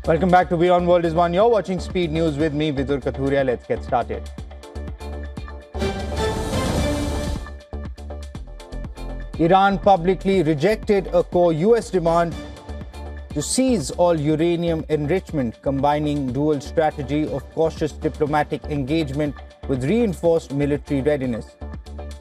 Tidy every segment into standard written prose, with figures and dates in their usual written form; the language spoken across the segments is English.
Welcome back to WION World is One. You're watching Speed News with me, Vidur Kathuria. Let's get started. Iran publicly rejected a core US demand to seize all uranium enrichment, combining dual strategy of cautious diplomatic engagement with reinforced military readiness.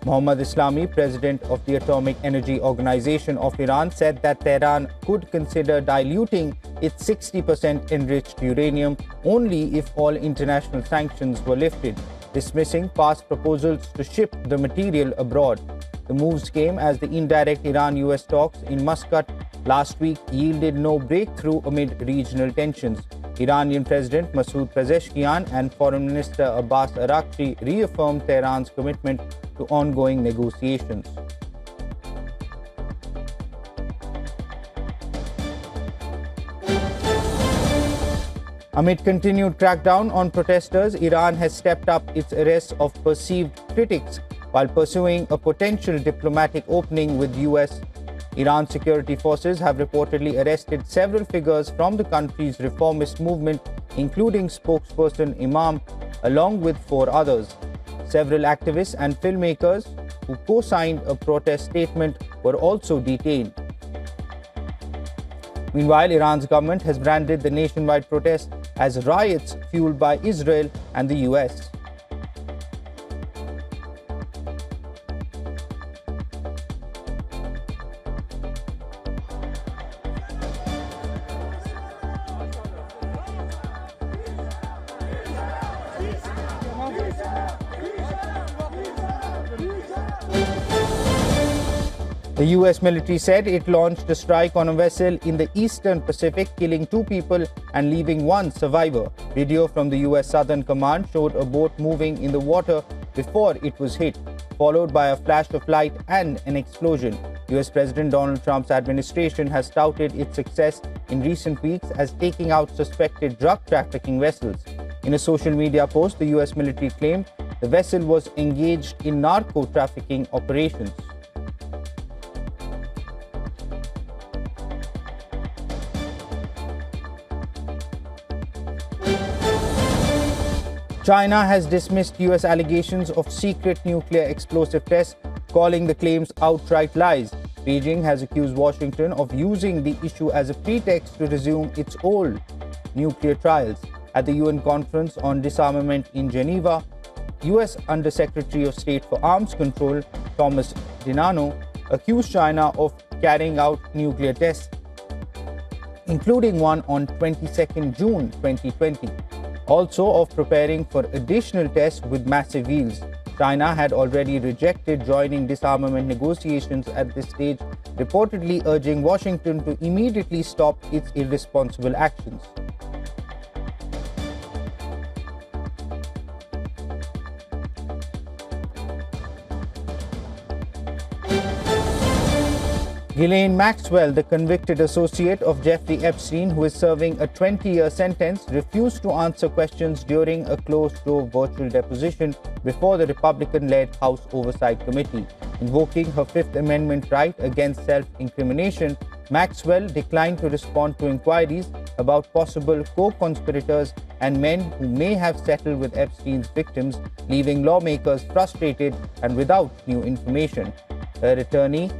Mohammad Islami, president of the Atomic Energy Organization of Iran, said that Tehran could consider diluting its 60% enriched uranium only if all international sanctions were lifted, dismissing past proposals to ship the material abroad. The moves came as the indirect Iran-US talks in Muscat last week yielded no breakthrough amid regional tensions. Iranian President Masoud Pezeshkian and Foreign Minister Abbas Araghchi reaffirmed Tehran's commitment to ongoing negotiations. Amid continued crackdown on protesters, Iran has stepped up its arrests of perceived critics while pursuing a potential diplomatic opening with US. Iran's security forces have reportedly arrested several figures from the country's reformist movement, including spokesperson Imam, along with 4 others. Several activists and filmmakers who co-signed a protest statement were also detained. Meanwhile, Iran's government has branded the nationwide protests as riots fueled by Israel and the US. The US military said it launched a strike on a vessel in the Eastern Pacific, killing 2 people and leaving 1 survivor. Video from the US Southern Command showed a boat moving in the water before it was hit, followed by a flash of light and an explosion. US President Donald Trump's administration has touted its success in recent weeks as taking out suspected drug trafficking vessels. In a social media post, the US military claimed the vessel was engaged in narco trafficking operations. China has dismissed US allegations of secret nuclear explosive tests, calling the claims outright lies. Beijing has accused Washington of using the issue as a pretext to resume its old nuclear trials. At the UN Conference on Disarmament in Geneva, US Under-Secretary of State for Arms Control Thomas Dinano accused China of carrying out nuclear tests, including one on 22nd June 2020. Also of preparing for additional tests with massive yields. China had already rejected joining disarmament negotiations at this stage, reportedly urging Washington to immediately stop its irresponsible actions. Ghislaine Maxwell, the convicted associate of Jeffrey Epstein, who is serving a 20-year sentence, refused to answer questions during a closed-door virtual deposition before the Republican-led House Oversight Committee. Invoking her Fifth Amendment right against self-incrimination, Maxwell declined to respond to inquiries about possible co-conspirators and men who may have settled with Epstein's victims, leaving lawmakers frustrated and without new information. Her attorney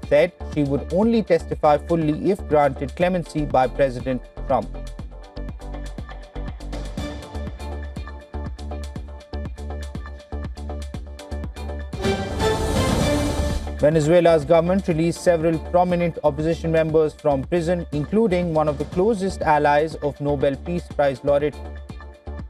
said she would only testify fully if granted clemency by President Trump. Venezuela's government released several prominent opposition members from prison, including one of the closest allies of Nobel Peace Prize laureate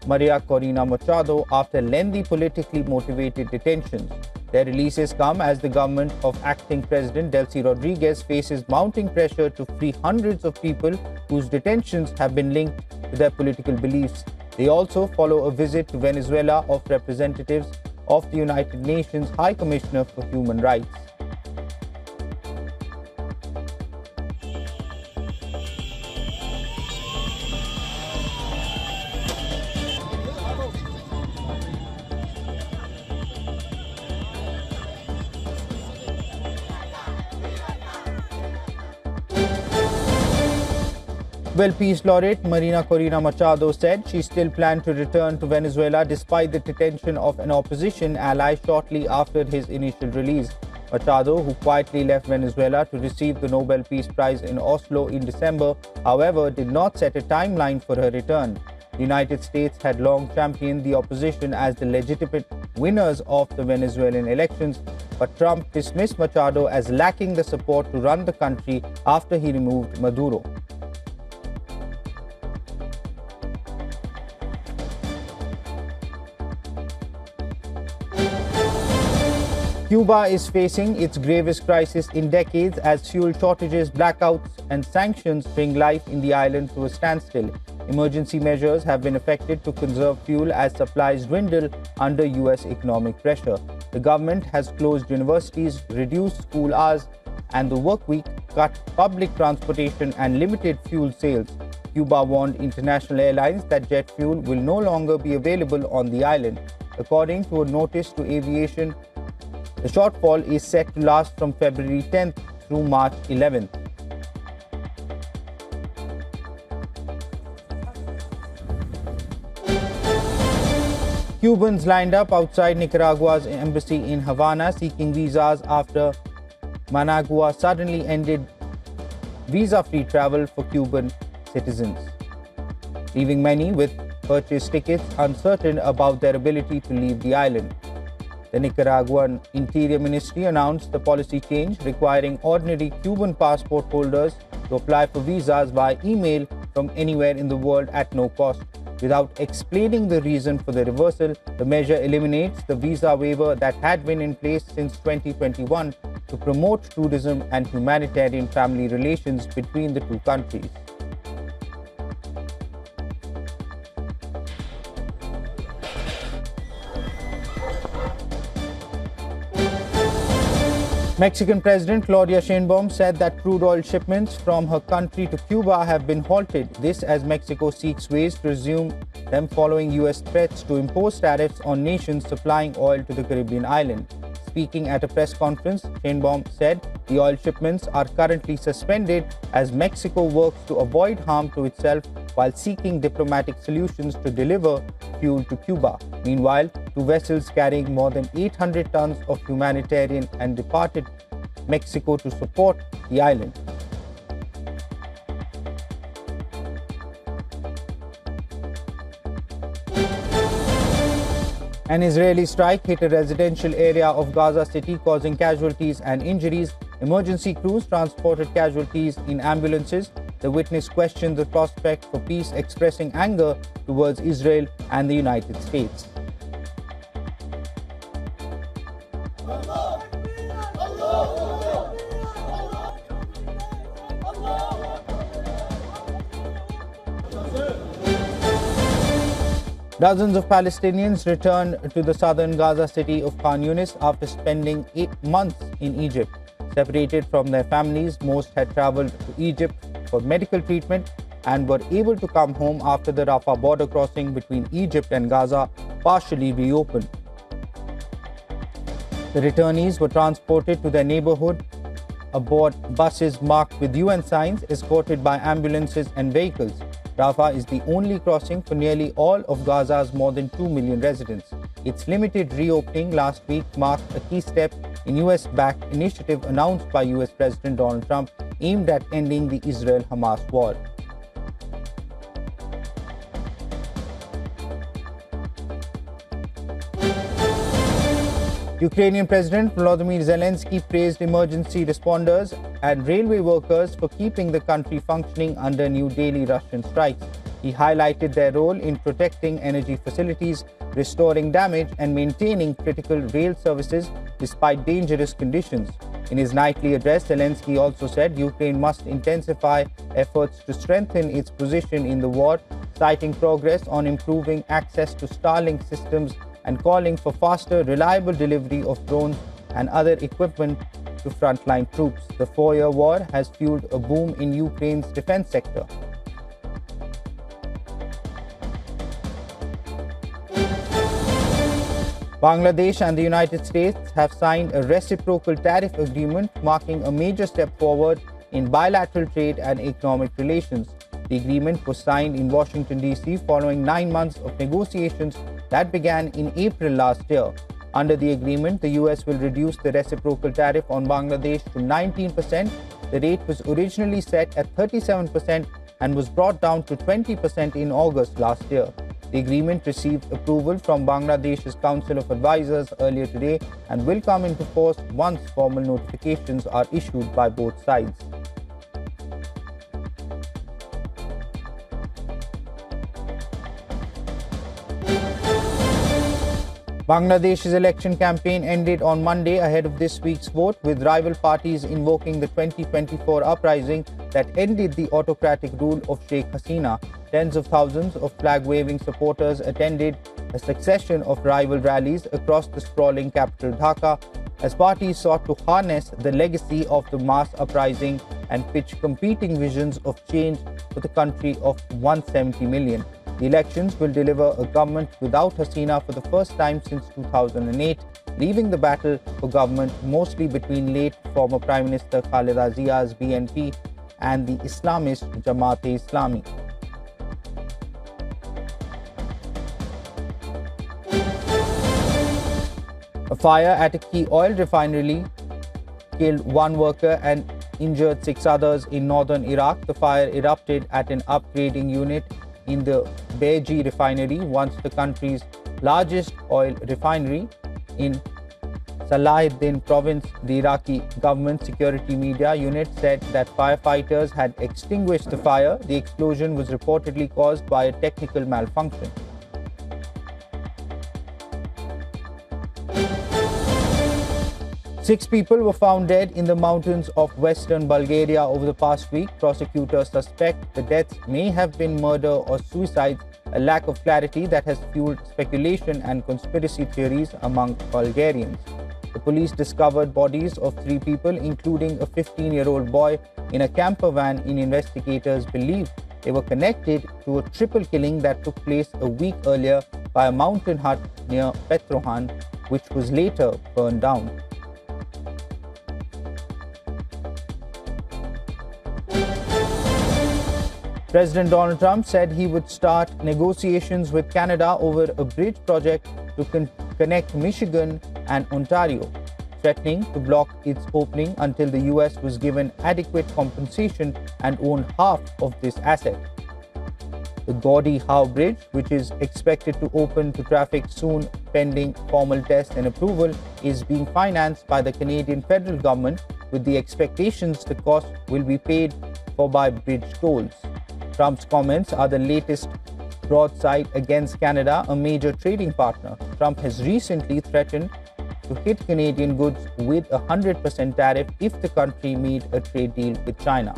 Maria Corina Machado, after lengthy politically motivated detentions. Their releases come as the government of acting President Delcy Rodriguez faces mounting pressure to free hundreds of people whose detentions have been linked to their political beliefs. They also follow a visit to Venezuela of representatives of the United Nations High Commissioner for Human Rights. Nobel Peace Laureate Marina Corina Machado said she still planned to return to Venezuela despite the detention of an opposition ally shortly after his initial release. Machado, who quietly left Venezuela to receive the Nobel Peace Prize in Oslo in December, however, did not set a timeline for her return. The United States had long championed the opposition as the legitimate winners of the Venezuelan elections, but Trump dismissed Machado as lacking the support to run the country after he removed Maduro. Cuba is facing its gravest crisis in decades as fuel shortages, blackouts, and sanctions bring life in the island to a standstill. Emergency measures have been effected to conserve fuel as supplies dwindle under U.S. economic pressure. The government has closed universities, reduced school hours and the work week, cut public transportation, and limited fuel sales. Cuba warned international airlines that jet fuel will no longer be available on the island. According to a notice to aviation, the shortfall is set to last from February 10th through March 11th. Cubans lined up outside Nicaragua's embassy in Havana seeking visas after Managua suddenly ended visa-free travel for Cuban citizens, leaving many with purchased tickets uncertain about their ability to leave the island. The Nicaraguan Interior Ministry announced the policy change requiring ordinary Cuban passport holders to apply for visas via email from anywhere in the world at no cost. Without explaining the reason for the reversal, the measure eliminates the visa waiver that had been in place since 2021 to promote tourism and humanitarian family relations between the two countries. Mexican President Claudia Sheinbaum said that crude oil shipments from her country to Cuba have been halted. This as Mexico seeks ways to resume them following U.S. threats to impose tariffs on nations supplying oil to the Caribbean island. Speaking at a press conference, Sheinbaum said the oil shipments are currently suspended as Mexico works to avoid harm to itself while seeking diplomatic solutions to deliver fuel to Cuba. Meanwhile, two vessels carrying more than 800 tons of humanitarian and departed Mexico to support the island. An Israeli strike hit a residential area of Gaza City, causing casualties and injuries. Emergency crews transported casualties in ambulances. The witness questioned the prospect for peace, expressing anger towards Israel and the United States. Dozens of Palestinians returned to the southern Gaza city of Khan Yunis after spending 8 months in Egypt. Separated from their families, most had traveled to Egypt for medical treatment and were able to come home after the Rafah border crossing between Egypt and Gaza partially reopened. The returnees were transported to their neighborhood aboard buses marked with UN signs, escorted by ambulances and vehicles. Rafah is the only crossing for nearly all of Gaza's more than 2 million residents. Its limited reopening last week marked a key step in US-backed initiative announced by US President Donald Trump aimed at ending the Israel-Hamas war. Ukrainian President Volodymyr Zelensky praised emergency responders and railway workers for keeping the country functioning under new daily Russian strikes. He highlighted their role in protecting energy facilities, restoring damage, and maintaining critical rail services despite dangerous conditions. In his nightly address, Zelensky also said Ukraine must intensify efforts to strengthen its position in the war, citing progress on improving access to Starlink systems and calling for faster, reliable delivery of drones and other equipment to frontline troops. The 4-year war has fueled a boom in Ukraine's defense sector. Bangladesh and the United States have signed a reciprocal tariff agreement, marking a major step forward in bilateral trade and economic relations. The agreement was signed in Washington, D.C. following 9 months of negotiations that began in April last year. Under the agreement, the US will reduce the reciprocal tariff on Bangladesh to 19%. The rate was originally set at 37% and was brought down to 20% in August last year. The agreement received approval from Bangladesh's Council of Advisors earlier today and will come into force once formal notifications are issued by both sides. Bangladesh's election campaign ended on Monday ahead of this week's vote, with rival parties invoking the 2024 uprising that ended the autocratic rule of Sheikh Hasina. Tens of thousands of flag-waving supporters attended a succession of rival rallies across the sprawling capital Dhaka as parties sought to harness the legacy of the mass uprising and pitch competing visions of change for the country of 170 million. The elections will deliver a government without Hasina for the first time since 2008, leaving the battle for government mostly between late former Prime Minister Khaleda Zia's BNP and the Islamist Jamaat-e-Islami. A fire at a key oil refinery killed one worker and injured 6 others in northern Iraq. The fire erupted at an upgrading unit in the Beji refinery, once the country's largest oil refinery in Salahuddin province. The Iraqi government security media unit said that firefighters had extinguished the fire. The explosion was reportedly caused by a technical malfunction. Six people were found dead in the mountains of western Bulgaria over the past week. Prosecutors suspect the deaths may have been murder or suicide, a lack of clarity that has fueled speculation and conspiracy theories among Bulgarians. The police discovered bodies of 3 people, including a 15-year-old boy, in a camper van. Investigators believe they were connected to a triple killing that took place a week earlier by a mountain hut near Petrohan, which was later burned down. President Donald Trump said he would start negotiations with Canada over a bridge project to connect Michigan and Ontario, threatening to block its opening until the US was given adequate compensation and owned half of this asset. The Gordie Howe Bridge, which is expected to open to traffic soon pending formal tests and approval, is being financed by the Canadian federal government, with the expectations the cost will be paid for by bridge tolls. Trump's comments are the latest broadside against Canada, a major trading partner. Trump has recently threatened to hit Canadian goods with a 100% tariff if the country made a trade deal with China.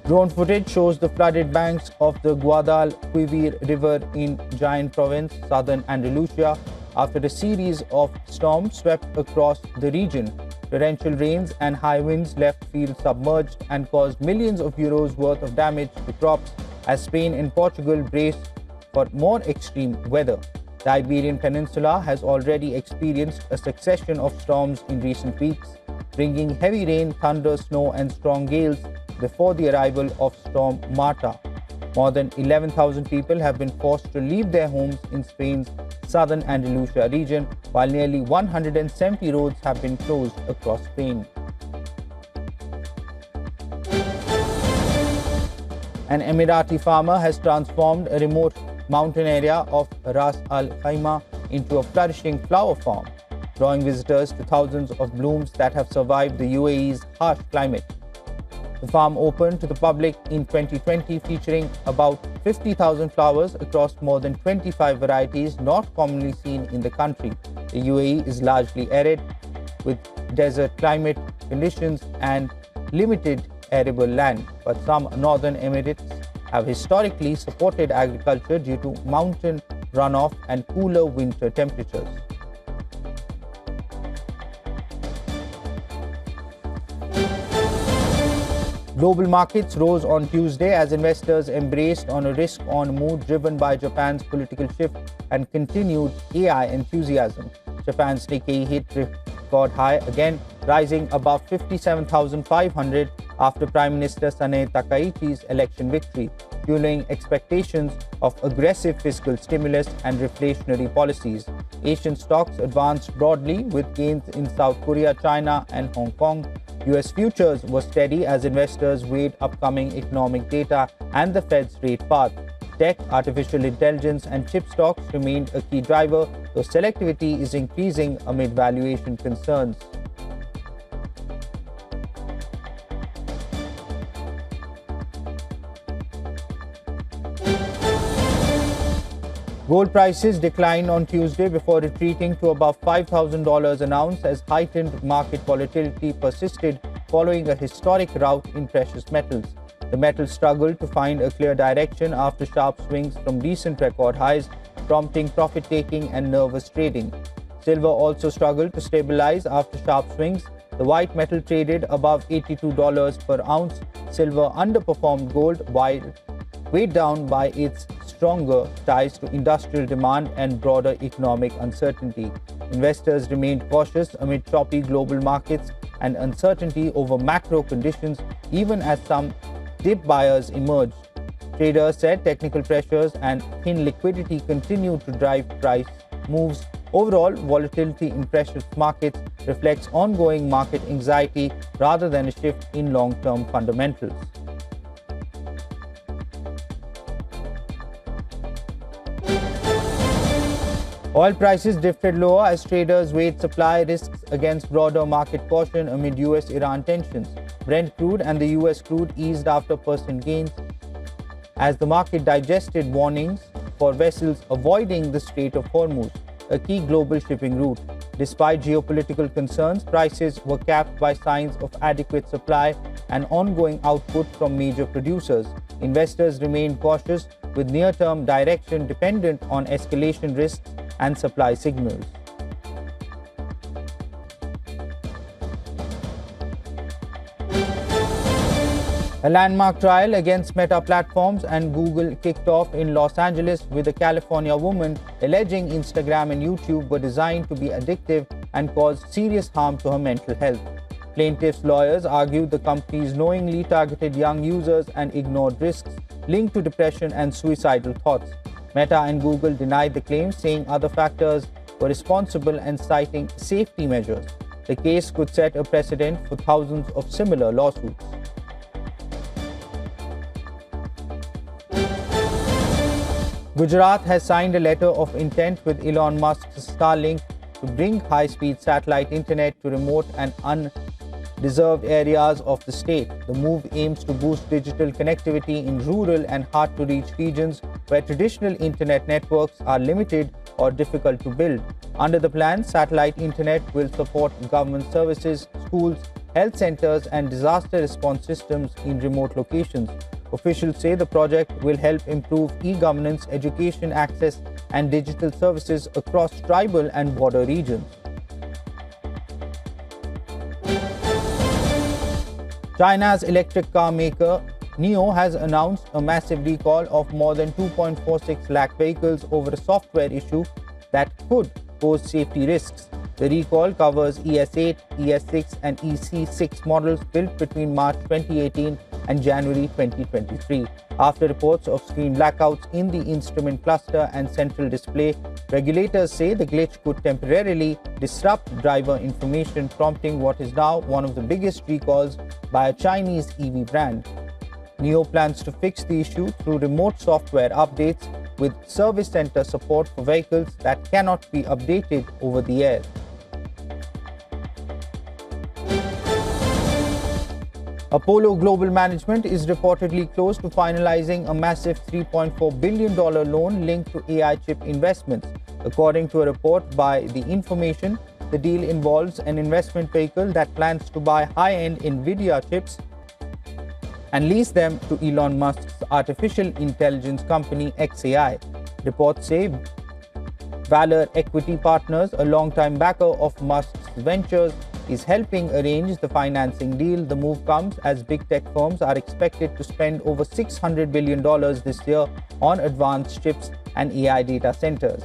Drone footage shows the flooded banks of the Guadalquivir River in Jaén province, southern Andalusia, after a series of storms swept across the region. Torrential rains and high winds left fields submerged and caused millions of euros worth of damage to crops as Spain and Portugal brace for more extreme weather. The Iberian Peninsula has already experienced a succession of storms in recent weeks, bringing heavy rain, thunder, snow and strong gales before the arrival of Storm Marta. More than 11,000 people have been forced to leave their homes in Spain's southern Andalusia region, while nearly 170 roads have been closed across Spain. An Emirati farmer has transformed a remote mountain area of Ras Al Khaimah into a flourishing flower farm, drawing visitors to thousands of blooms that have survived the UAE's harsh climate. The farm opened to the public in 2020, featuring about 50,000 flowers across more than 25 varieties not commonly seen in the country. The UAE is largely arid, with desert climate conditions and limited arable land, but some northern Emirates have historically supported agriculture due to mountain runoff and cooler winter temperatures. Global markets rose on Tuesday as investors embraced on a risk-on mood driven by Japan's political shift and continued AI enthusiasm. Japan's Nikkei hit record high again, rising above 57,500 after Prime Minister Sanae Takaichi's election victory, fueling expectations of aggressive fiscal stimulus and reflationary policies. Asian stocks advanced broadly with gains in South Korea, China, and Hong Kong. US futures were steady as investors weighed upcoming economic data and the Fed's rate path. Tech, artificial intelligence, and chip stocks remained a key driver, though selectivity is increasing amid valuation concerns. Gold prices declined on Tuesday before retreating to above $5,000 an ounce as heightened market volatility persisted following a historic rout in precious metals. The metal struggled to find a clear direction after sharp swings from recent record highs, prompting profit-taking and nervous trading. Silver also struggled to stabilize after sharp swings. The white metal traded above $82 per ounce. Silver underperformed gold while weighed down by its stronger ties to industrial demand and broader economic uncertainty. Investors remained cautious amid choppy global markets and uncertainty over macro conditions, even as some dip buyers emerged. Traders said technical pressures and thin liquidity continue to drive price moves. Overall, volatility in precious markets reflects ongoing market anxiety rather than a shift in long-term fundamentals. Oil prices drifted lower as traders weighed supply risks against broader market caution amid US-Iran tensions. Brent crude and the US crude eased after percent gains as the market digested warnings for vessels avoiding the Strait of Hormuz, a key global shipping route. Despite geopolitical concerns, prices were capped by signs of adequate supply and ongoing output from major producers. Investors remained cautious, with near-term direction dependent on escalation risks and supply signals. A landmark trial against Meta Platforms and Google kicked off in Los Angeles with a California woman alleging Instagram and YouTube were designed to be addictive and cause serious harm to her mental health. Plaintiffs' lawyers argued the companies knowingly targeted young users and ignored risks linked to depression and suicidal thoughts. Meta and Google denied the claims, saying other factors were responsible and citing safety measures. The case could set a precedent for thousands of similar lawsuits. Gujarat has signed a letter of intent with Elon Musk's Starlink to bring high-speed satellite internet to remote and undeserved areas of the state. The move aims to boost digital connectivity in rural and hard-to-reach regions where traditional internet networks are limited or difficult to build. Under the plan, satellite internet will support government services, schools, health centers, and disaster response systems in remote locations. Officials say the project will help improve e-governance, education access, and digital services across tribal and border regions. China's electric car maker NIO has announced a massive recall of more than 2.46 lakh vehicles over a software issue that could pose safety risks. The recall covers ES8, ES6, and EC6 models built between March 2018 and January 2023. After reports of screen blackouts in the instrument cluster and central display, regulators say the glitch could temporarily disrupt driver information, prompting what is now one of the biggest recalls by a Chinese EV brand. NIO plans to fix the issue through remote software updates with service center support for vehicles that cannot be updated over the air. Apollo Global Management is reportedly close to finalizing a massive $3.4 billion loan linked to AI chip investments. According to a report by The Information, the deal involves an investment vehicle that plans to buy high-end NVIDIA chips and lease them to Elon Musk's artificial intelligence company xAI. Reports say Valor Equity Partners, a longtime backer of Musk's ventures, is helping arrange the financing deal. The move comes as big tech firms are expected to spend over $600 billion this year on advanced chips and AI data centers.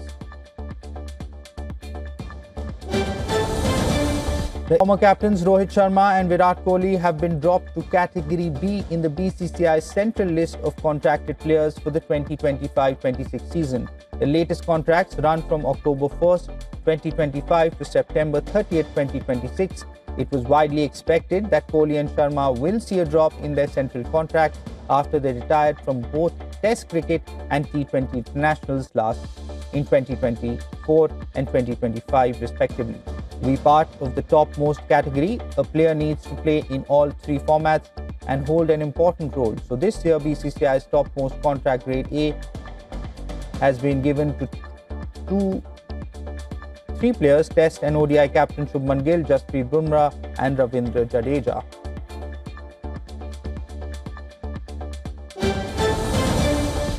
The former captains Rohit Sharma and Virat Kohli have been dropped to Category B in the BCCI central list of contracted players for the 2025-26 season. The latest contracts run from October 1st, 2025 to September 30th, 2026. It was widely expected that Kohli and Sharma will see a drop in their central contracts after they retired from both Test cricket and T20 internationals in 2024 and 2025 respectively. To be part of the topmost category, a player needs to play in all three formats and hold an important role. So this year, BCCI's topmost contract grade A has been given to three players: Test and ODI captain Shubman Gill, Jasprit Bumrah and Ravindra Jadeja.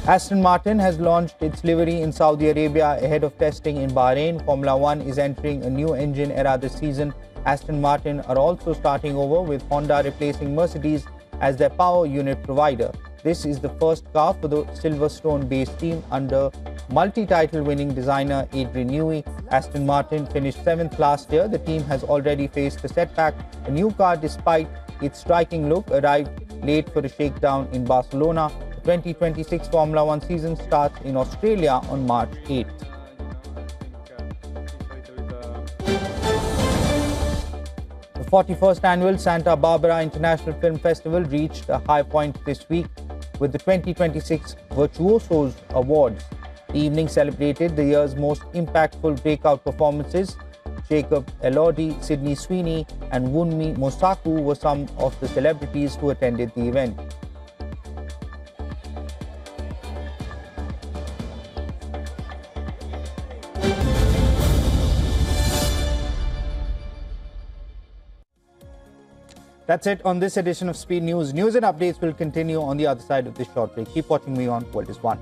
Aston Martin has launched its livery in Saudi Arabia ahead of testing in Bahrain. Formula One is entering a new engine era this season. Aston Martin are also starting over, with Honda replacing Mercedes as their power unit provider. This is the first car for the Silverstone-based team under multi-title winning designer Adrian Newey. Aston Martin finished 7th last year. The team has already faced a setback. The new car, despite its striking look, arrived late for a shakedown in Barcelona. The 2026 Formula One season starts in Australia on March 8th. The 41st annual Santa Barbara International Film Festival reached a high point this week with the 2026 Virtuosos Awards. The evening celebrated the year's most impactful breakout performances. Jacob Elordi, Sydney Sweeney and Wunmi Mosaku were some of the celebrities who attended the event. That's it on this edition of Speed News. News and updates will continue on the other side of this short break. Keep watching WION World is One.